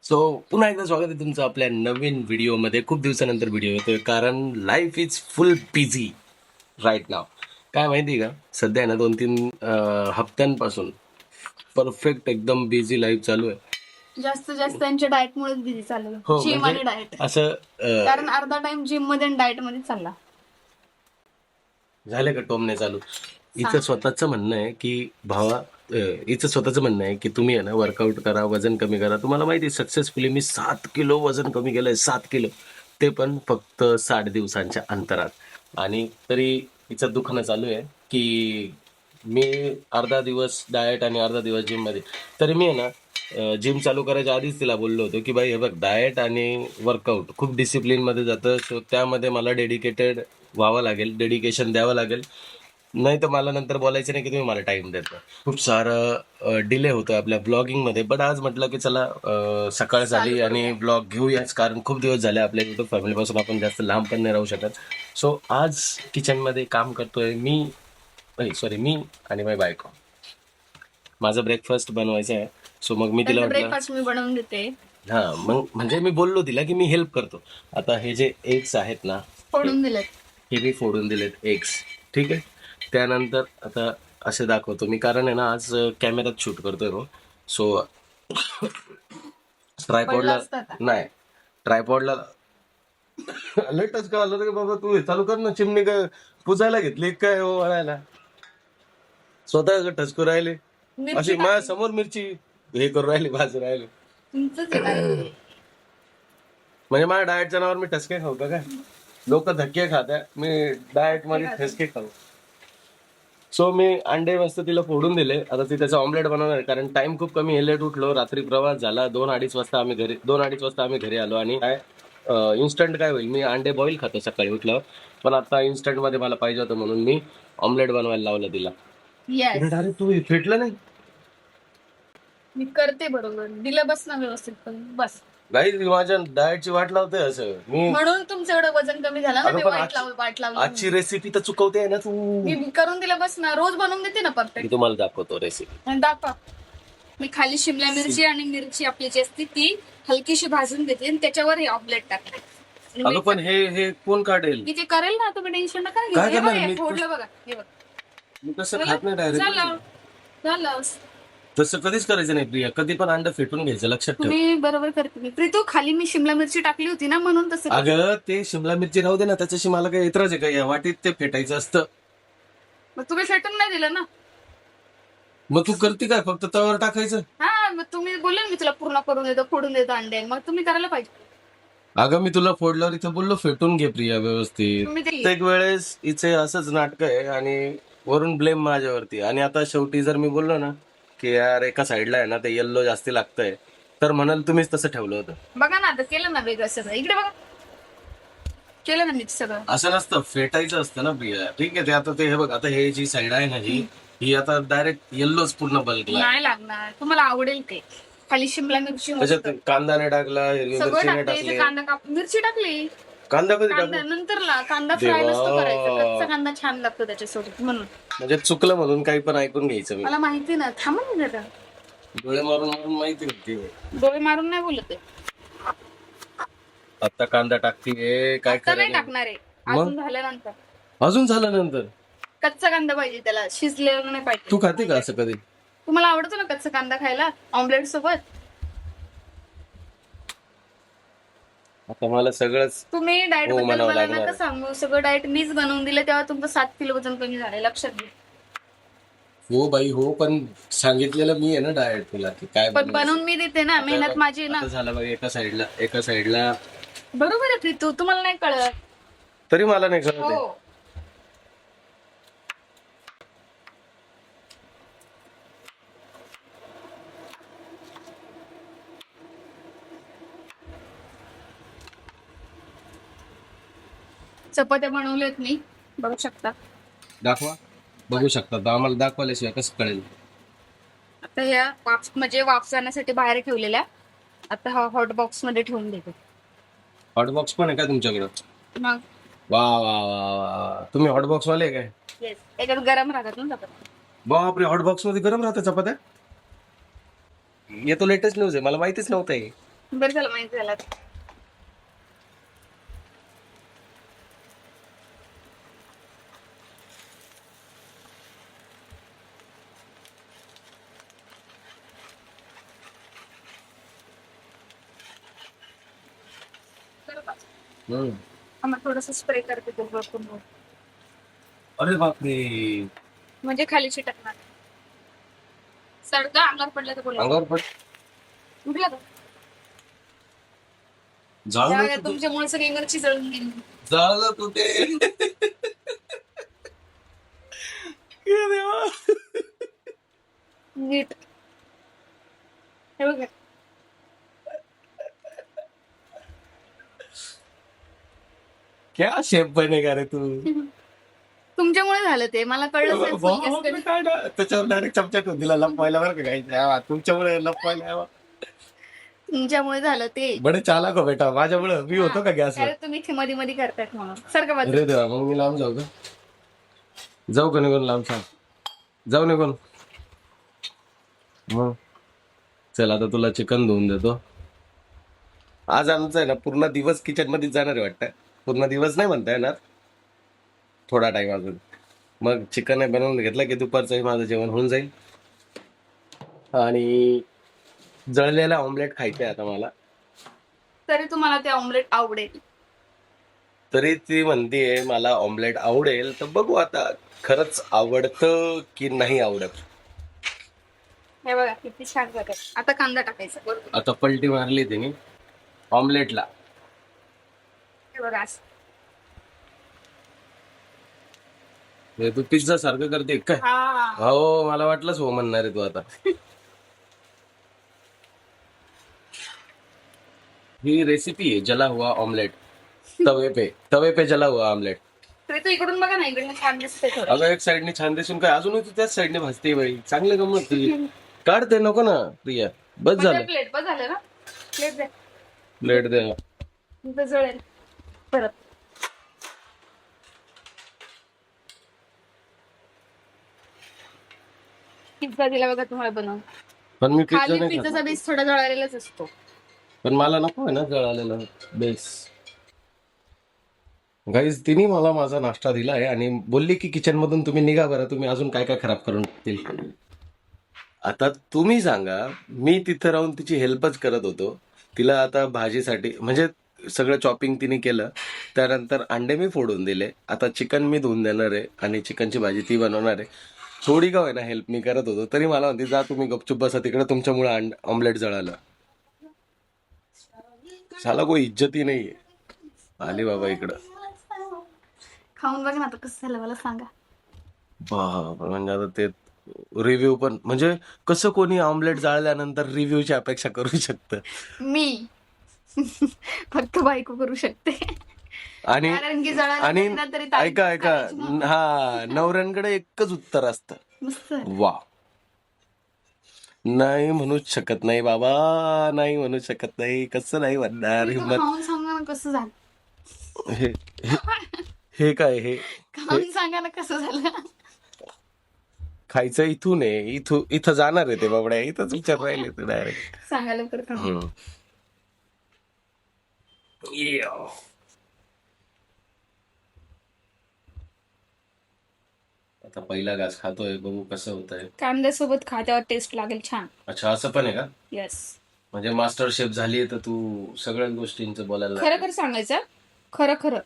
So पुन्हा एकदा स्वागत आहे तुमचं आपल्या नवीन व्हिडिओमध्ये. खूप दिवसानंतर व्हिडिओ येतोय कारण life is full busy right now. काय माहिती का, सध्या आहे ना 2-3 हप्त्यांपासून परफेक्ट एकदम बिझी लाईफ चालू आहे. जास्त त्यांच्या डाएट मुळे बिझी चालू हो जिम म्हणजे आणि डाएट. असं कारण अर्धा टाइम जिम मध्ये आणि डाएट मध्ये चालला. झालं का टोमणे चालू. हिचं स्वतःचं म्हणणं आहे की भावा, हिचं स्वतःचं म्हणणं आहे की तुम्ही आहे ना वर्कआउट करा, वजन कमी करा. तुम्हाला माहिती आहे सक्सेसफुली मी 7 किलो वजन कमी केलंय, 7 किलो, ते पण फक्त 60 दिवसांच्या अंतरात. आणि तरी हिचं दुखणं चालू आहे की मी अर्धा दिवस डाएट आणि अर्धा दिवस जिम मध्ये. तरी मी आहे ना जिम चालू करायच्या आधीच तिला बोललो होतो की बाई हे बघ, डाएट आणि वर्कआउट खूप डिसिप्लिन मध्ये जातं, सो त्यामध्ये मला डेडिकेटेड व्हावं लागेल, डेडिकेशन द्यावं लागेल. नाही तर मला नंतर बोलायचं नाही की तुम्ही मला टाइम देता. खूप सारं डिले होतं आपल्या ब्लॉगिंग मध्ये, बट आज म्हटलं की चला सकाळ झाली आणि ब्लॉग घेऊयाच, कारण खूप दिवस झाले आपल्या युट्यूब फॅमिली पासून आपण जास्त लांब पण नाही राहू शकत. सो आज किचन मध्ये काम करतोय मी आणि माझी बायको. माझं ब्रेकफास्ट बनवायचं आहे, सो मग मी तिला म्हटलं ब्रेकफास्ट मी बनवून देते. हा, मग म्हणजे मी बोललो तिला की मी हेल्प करतो. आता हे जे एग्स आहेत ना, फोडून दिलेत. हे मी फोडून दिलेत एग्स, ठीक आहे. त्यानंतर आता असे दाखवतो मी, कारण आहे ना आज कॅमेऱ्यात शूट करतोय हो. सो ट्रायपॉडला नाही, ट्रायपॉडला लेटच का आलं रे बाबा, तू हे चालू कर ना. चिमणी काय पुजायला घेतली काय हो वळायला, स्वतः ठसकू राहिले अशी माझ्या समोर मिरची हे करू राहिली, भाजू राहिली. म्हणजे माझ्या डाएटच्या नावावर मी ठसके खाऊ का काय? लोक धक्के खात्या, मी डाएट मध्ये ठसके खाऊ. सो मी अंडे मस्त तिला फोडून दिले. आता ती त्याचा ऑमलेट बनवणार आहे, कारण टाइम खूप कमी आहे. लेट उठलो, रात्री प्रवास झाला, 2-2:30 वाजता आम्ही घरी आलो. आणि काय इन्स्टंट काय होईल, मी अंडे बॉईल खातो सकाळी उठलं, पण आता इन्स्टंट मध्ये मला पाहिजे होतं म्हणून मी ऑमलेट बनवायला लावलं तिला. डायरेक्ट तू फेटलं नाही. मी करते बरोबर, दिलं बस ना व्यवस्थित, पण बस नाही, माझ्या डाएटची वाट लावते असं मी. म्हणून तुमचं एवढं वजन कमी झालं ना. ते वाट लावली आजची रेसिपी तर चुकवते ना तू. मी करून दिलं बस ना, रोज बनवून देते ना परफेक्ट. मी तुम्हाला दाखवतो रेसिपी. दाखवा. मी खाली शिमला मिरची आणि मिरची आपली जी असते ती हलकीशी भाजून देते आणि त्याच्यावर हे ऑमलेट टाकते. अगं पण हे कोण काढेल? मी ते करेल ना, तुम्ही टेन्शन नका घेऊ. काय हे करणार बघा, मी? फोडलं बघा, हे बघा. मी कसं खात नाही डायरेक्ट. झालं. तसं कधीच करायचं नाही प्रिया, कधी पण अंड फेटून घ्यायचं, लक्षात ठेव. तुम्ही बरोबर करते. मी प्रीतू खाली मी शिमला मिरची टाकली होती ना, म्हणून तसं. अगं ते शिमला मिरची राहू दे ना, त्याच्याशी मला काही एतराज आहे का? या वाटीत ते फेटायचं असतं. मग तुम्ही फेटून नाही दिलं ना. मग तू करते काय, फक्त तव्यावर टाकायचं? हा, मग तुम्ही बोलले मी तुला पूर्ण करून देतो, फोडून देतो अंडे, मग तुम्ही करायला पाहिजे. अगं मी तुला फोडल्यावर इथं बोललो फेटून घे प्रिया व्यवस्थित. तुम्ही ते प्रत्येक वेळेस इथे असंच नाटक आहे आणि वरून ब्लेम माझ्यावरती. आणि आता शेवटी जर मी बोललो ना की यार एका साईडला आहे ना ते येल्लो जास्ती लागतंय, तर म्हणाल तुम्हीच तसं ठेवलं होतं. बघा ना, आता केलं ना वेगळं सगळं. इकडे बघा, केलं ना मी सगळं. असं नसतं, फेटायचं असतं ना प्रिया. ठीक आहे, ते आता ते हे बघ, आता हे जी साईड आहे ना ही आता डायरेक्ट येल्लोच पूर्ण बल्कला. नाही लागणार, तुम्हाला आवडेल ते. खाली शिमला मिरची त्याच्यात कांदा नाही टाकला, हिरवी सगळं मिरची नाही टाकते. टाकली. कांदा मिरची टाकली. कांदा कधी कांदा टाकला? नंतर कांदा फ्राय नसतो करायचा, कच्चा कांदा छान लागतो त्याच्यासोबत, म्हणून. म्हणजे चुकलं म्हणून काही पण ऐकून घ्यायचं मी. मला माहिती ना, थांबा ना जरा. डोळे मारून मारून माहिती होती. डोळे मारून नाही बोलत आहे. आता कांदा टाकतीये काय आता नाही खरं नाही. टाकणार आहे, अजून झाल्यानंतर. अजून झाल्यानंतर कच्चा कांदा पाहिजे त्याला, शिजलेला नाही पाहिजे. तू खाते का असं कधी? तुम्हाला आवडतो ना कच्चा कांदा खायला ऑमलेट सोबत? आता मला सगळंच तुम्ही डाएट हो बद्दल म्हणावं मला लागणार नका आहे. सांगू. सगळं डाएट मीच बनवून दिलं, तेव्हा तुमचं 7 किलो वजन कमी झालंय, लक्षात घ्या. हो बाई हो, पण सांगितलेलं मी आहे ना डाएट तुला की काय पण बनवायचं. बनवून मी देते ना, मेहनत माझी आहे ना. आता झालं बघ, एका साईडला बरोबर आहे प्रीतू, तुम्हाला नाही कळत. तरी मला नाही कळत आहे. हो, चपात्या बनवल्यात मी, बघू शकता. दाखवा, बघू शकतात आम्हाला, दाखवल्याशिवाय कसं कळेल? आता ह्या म्हणजे वाफ जाण्यासाठी बाहेर ठेवलेल्या, आता हा हॉट बॉक्स मध्ये ठेवून देते. हॉटबॉक्स पण आहे का तुमच्याकडं? मग वा वा वा वा, तुम्ही हॉटबॉक्स वाले आहे काय? येस, त्याच्यात गरम राहतात ना चपात्या. बापरे, हॉटबॉक्स मध्ये गरम राहतं चपात्या? हे तो लेटेस्ट न्यूज आहे, मला माहितीच नव्हतं हे. बरं झालं माहिती झालं. थोडस स्प्रे करते ते वरतून वर. अरे बापरे, म्हणजे खाली चिटकणार. सडका अंगावर पडलं तर बोला. अंगावर पण उठला का? जाळलं तुमच्यामुळे सगळी मिरची जळून गेली. जाळलं तू ते. हे देवा. नीट हे बघा. क्या शेफ बनेगा रे तू. तुमच्यामुळे झालं ते, मला कळलं नाही full gas बापरे, कधी. काय ना त्याच्यावर डायरेक्ट चमचा ठेवून दिला लपवायला बरं का. काही तुमच्यामुळे लपवायला. तुमच्यामुळे झालं ते. बडे चालाक हो बेटा, माझ्यामुळे मी होतो का गॅसवर. अरे तुम्ही मध्ये मध्ये करतायत म्हणून. सारखं बाजू. अरे देवा, मग मी लांब जाऊ का. जाऊ का निघून लांब. सांग जाऊ निघून. मग चल आता तुला चिकन धुवून देतो. आज आमचं आहे ना पूर्ण दिवस किचन मध्ये जाणार आहे वाटतं. पूर्ण दिवस नाही म्हणता येणार, थोडा टाइम अजून. मग चिकन आहे बनवून घेतलं की दुपारचंही माझं जेवण होऊन जाईल. आणि जळलेला ऑमलेट खायचंय आता मला. तरी तुम्हाला ते ऑमलेट आवडेल. तरी ती म्हणतेय मला ऑमलेट आवडेल, तर बघू आता खरंच आवडतं की नाही आवडत. हे बघा किती छान झालं. आता कांदा टाकायचा बरोबर. आता पलटी मारली तिने ऑमलेटला. हे बघा असं. हे तू पिझ्झा सारखं करते काय. हा हो मला वाटलंच हो म्हणणार आहे तू आता. ही रेसिपी आहे जला हुआ ऑमलेट. तवे पे जला हुआ ऑमलेट. तरी तू इकडून बघा ना, इकडनं छान दिसतंय थोडं. अगं एक साईडने छान दिसून काय, अजूनही तू त्याच साईडने भाजते बाई. चांगलं गमत तुझी. काढते नको ना प्रिया, बस झालं. प्लेट बस झालं ना. प्लेट दे. प्लेट दे. इथं जळेल परत. पिझ्झा दिला बघा तुम्हाला बनवून. पण मी पिझ्झा खाली नाही पिझ्झाचा खात. बेस थोडा जळालेलाच असतो. पण मला नको आहे ना जळालेला बेस. गाईज तिने मला माझा नाश्ता दिला आहे आणि बोलली की किचन मधून तुम्ही निघा बरं, तुम्ही अजून काय काय खराब करून टाकतील. आता तुम्ही सांगा, मी तिथं राहून तिची हेल्पच करत होतो. तिला आता भाजीसाठी म्हणजे सगळं चॉपिंग तिने केलं. त्यानंतर अंडे मी फोडून दिले. आता चिकन मी धुवून देणार आहे आणि चिकनची भाजी ती बनवणार आहे. थोडी का होईना हेल्प मी करत होतो, तरी मला म्हणते जा तुम्ही गपचूप बसा तिकडे, तुमच्यामुळे ऑमलेट जळालं. साला कोई इज्जतही नाहीये. आली बाबा इकडं. खाऊन बघ ना आता कसं झालं मला सांगा. बाप, म्हणजे आता ते रिव्ह्यू पण म्हणजे कसं कोणी ऑमलेट जाळल्यानंतर रिव्ह्यूची अपेक्षा करू शकतं. मी फक्त बायको करू शकते. आणि कारण की जळालं आणि नाही ना तरी तारीफ ऐका ऐका करायची ना. हा नवऱ्यांकडे एकच उत्तर असतं, मस्त. वा. नाही म्हणूच शकत नाही बाबा, नाही म्हणू शकत नाही. कसं नाही म्हणणार. तुम्ही तो हिंमत. खाऊन सांगा ना कसं झालं. हे हे काय हे खाऊन सांगा ना कसं झालं. खायचं इथून आहे, इथं जाणार आहे ते बाबड्या. इथंच विचार राहिले ते डायरेक्ट. सांगा लवकर खाऊन. आता पहिला घास खातोय, बघू कसं होतंय. कांद्यासोबत खा, त्यावर टेस्ट लागेल छान. अच्छा असं पण आहे का. येस. म्हणजे मास्टर शेफ झाली तर तू सगळ्याच गोष्टींचं बोलायला खरं खरं सांगायचं. खरं खरं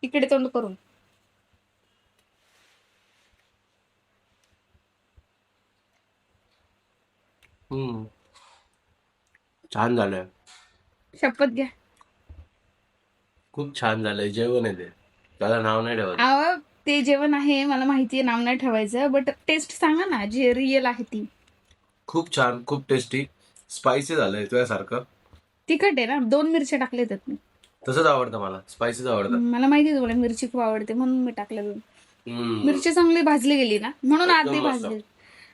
इकडे तोंड करून. छान झालंय, शपथ घ्या. खूप छान झालंय. जेवण आहे ते, त्याला नाव नाही ठेवत. अहो ते जेवण आहे मला माहितीये, नाव नाही ठेवायचं, बट टेस्ट सांगा ना जी रिअल आहे ती. खूप छान, खूप टेस्टी, स्पायसी झालंय तुझ्यासारखं. तिखट आहे ना, 2 मिरच्या टाकल्या त्यात मी. तसंच आवडतं मला, स्पायसीच आवडतं. मला माहिती तुम्हाला मिरची खूप आवडते म्हणून मी टाकल्या 2. हम्म. मिरची चांगली भाजली गेली ना म्हणून एकदम आधी मस्त. भाजली.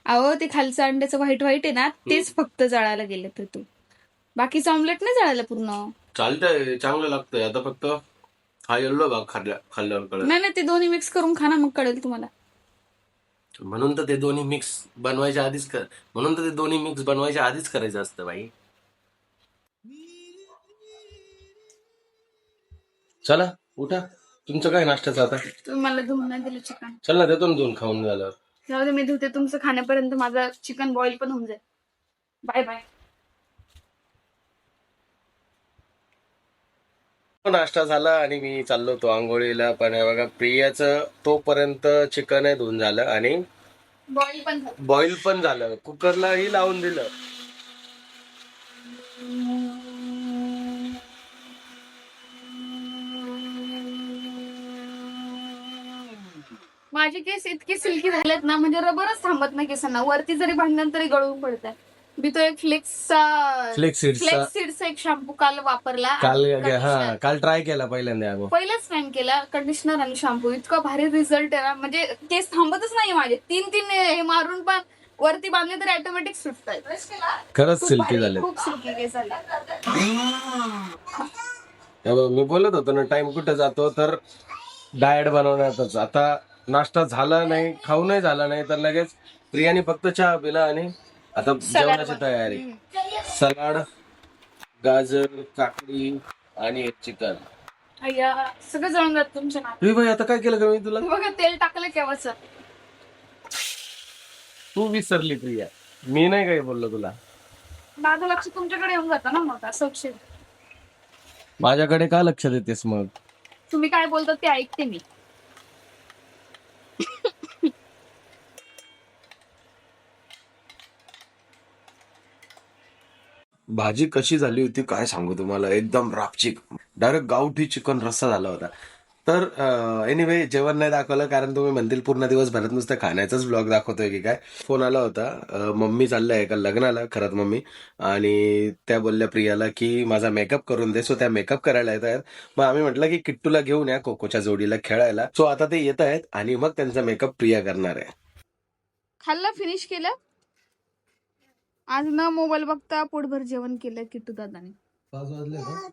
अहो ते खालचं अंड्याचं व्हाईट आहे ना, तेच फक्त जळायला गेलं तर तू. बाकीचं ऑमलेट नाही जळालं पूर्ण. चालतंय, चांगलं लागतंय. आता फक्त हा येल्लो भाग खाल्ल्यावर कळत. नाही ते दोन्ही मिक्स करून खा ना, मग कळेल तुम्हाला. म्हणून तर ते दोन्ही मिक्स बनवायच्या आधीच करायचं असतं बाई. चला उठा, तुमचं काय नाश्त्याचं आता? तुम्ही मला धुवून नाही दिलं चिकन. चल ना, देतो ना दोन खाऊन झाल्यावर. जाऊ दे, मी धुते. तुमचं खाण्यापर्यंत माझा चिकन बॉईल पण होऊन जाईल. Bye bye. नाश्ता झाला आणि मी चाललो होतो आंघोळीला, पण हे बघा प्रियाचं तोपर्यंत चिकन आहे धुवून झालं आणि बॉईल पण झालं. बॉईल पण झालं, कुकरलाही लावून दिलं. माझे केस इतके सिल्की झालेत ना, म्हणजे रबरच थांबत नाही केसांना. वरती जरी बांधलं तरी गळून पडत आहे. मी तो एक फ्लेक्स सीड्सचा एक शॅम्पू काल वापरला. काल ट्राय केला पहिल्यांदा. पहिलाच टाइम केला. कंडिशनर आणि शॅम्पू इतका भारी रिझल्ट आहे ना, म्हणजे केस थांबतच नाही माझे. तीन हे मारून पण वरती बांधले तरी ऑटोमॅटिक सुटतात. खरंच सिल्की झाले. खूप सिल्की केस झाले. मी बोलत होतो ना, टाइम कुठे जातो तर डाएट बनवण्यातच. आता नाश्ता झाला नाही, खाऊ नाही झाला नाही, तर लगेच प्रियाने फक्त चहा पिला आणि आता जेवणाची तयारी. सलाड, गाजर, काकडी आणि चिकन. अय्या, सगळं जळून जात तुमच्या नाक. भाई आता काय केलं का मी तुला? बघा तेल टाकलं केव्हाच. तू विसरली प्रिया, मी नाही काही बोललो तुला. माझं लक्ष तुमच्याकडे येऊन जातं ना, मग असं माझ्याकडे का लक्ष देतेस मग? तुम्ही काय बोलतात ते ऐकते मी. भाजी कशी झाली होती काय सांगू तुम्हाला, एकदम रापचिक, डायरेक्ट गावठी चिकन रस्सा झाला होता. तर एनिवे जेवण नाही दाखवलं, कारण तुम्ही म्हणतील पूर्ण दिवस भरत नुसतं खाण्याचाच ब्लॉग दाखवतोय की काय. फोन आला होता, मम्मी चालल्या एका लग्नाला, खरंच मम्मी, आणि त्या बोलल्या प्रियाला की माझा मेकअप करून दे. सो त्या मेकअप करायला येत आहेत. मग आम्ही म्हटलं की किट्टूला घेऊन या कोकोच्या जोडीला खेळायला. सो आता ते येत आहेत आणि मग त्यांचा मेकअप प्रिया करणार आहे. खाल्लं, फिनिश केलं. आज न मोबाईल बघता पोटभर जेवण केलं किट्टू दादाने. 5 वाजले का?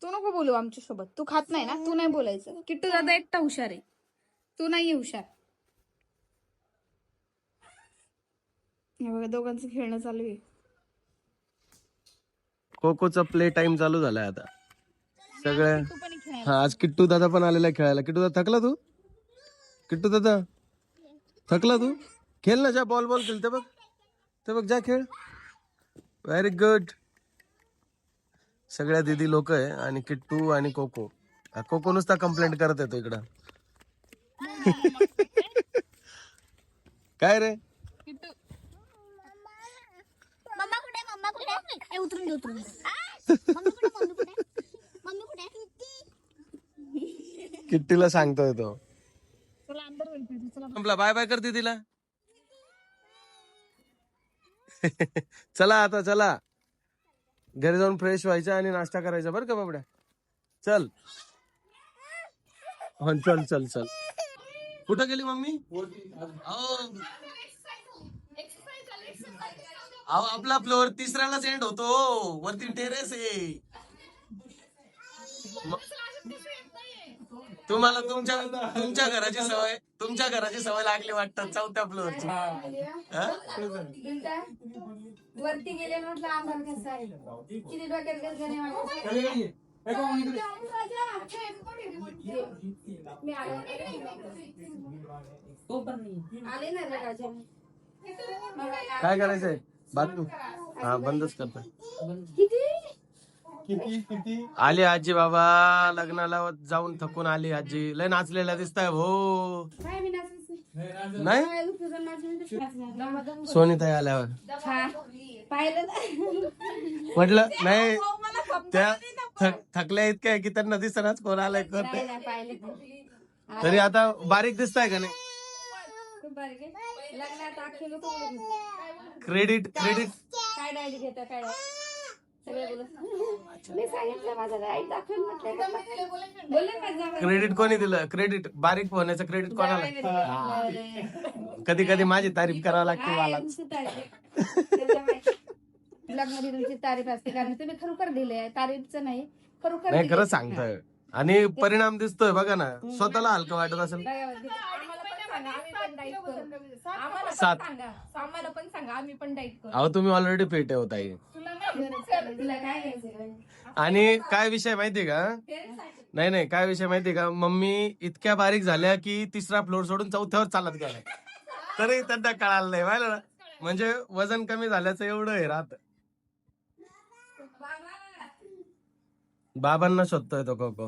तू नको बोलू आमच्या सोबत. तू खात नाही ना, तू नाही बोलायचं. किट्टू दादा एकटा हुशार आहे, तू नाही हुशार. हे बघा दोघांचं खेळणं चालू आहे. कोकोचा प्ले टाइम चालू झालाय आता सगळ्या. तू पण खेळ. हा, आज किट्टू दादा पण आलेला खेळायला. किट्टू दादा थकला तू? किट्टू दादा थकला तू? खेळ ना, जा बॉल खेळते बघ, ते बघ, जा खेळ. Very good. सगळ्या दीदी लोक आहे आणि किट्टू आणि कोको. कोको नुसता कंप्लेंट करत येतो इकडं. काय रे? किट्टू मम्मा कुठे मम्मा कुठे उतरून उतरून मम्मी कुठे मम्मी कुठे किट्टूला सांगतोय तो. चला अंदर होईल. चला संपला, बाय बाय कर दीदीला. चला आता, चला घरी जाऊन फ्रेश व्हायचं आणि नाश्ता करायचा बरं का बाबड्या. चल हो, चल चल चल. कुठं गेली मम्मी? अहो आपला फ्लोअर 3ऱ्यालाच एंड होतो, वरती टेरेस आहे. तुम्हाला तुमच्या घराची सवय लागली वाटतं 4थ्या फ्लोअरची. वरती गेले म्हटलं आम्हाला कसं आहे, किती डोक्यात गरजेने आले ना जगाच्या. काय करायचंय? बाथरूम हा बंदच करतोय. आली आजी बाबा, लग्नाला जाऊन थकून आली आजी. लय नाचलेला दिसताय हो. नाही सोनीताई आल्यावर म्हटलं नाही, त्या थकल्या आहेत काय की त्यांना दिसनाच कोण आलाय करते. तरी आता बारीक दिसताय का नाही? क्रेडिट काय डायरी घेता काय क्रेडिट कोणी दिलं? क्रेडिट बारीक होण्याचं क्रेडिट कोणाला? कधी कधी माझी तारीफ करावी लागते मला. लग्नाची तुमची तारीफ असते, कारण तुम्ही खरोखर दिले. तारीफचं नाही, खरोखर नाही खरं सांगतोय आणि परिणाम दिसतोय बघा ना. स्वतःला हलकं वाटत असेल. आम्हाला पण सांगा आम्ही पण डाईट करू. अहो तुम्ही ऑलरेडी फिट आहे होताई. तुला तुला काय घ्यायचं? आणि काय विषय माहितीये का? नाही काय विषय माहितीये का? मम्मी इतक्या बारीक झाल्या की तिसरा फ्लोर सोडून चौथ्यावर चालत गेलाय, तरी त्यांना कळालं नाही पाहिलं ना. म्हणजे वजन कमी झाल्याचं एवढं आहे राहत. बाबांना शोधतोय तो कोको.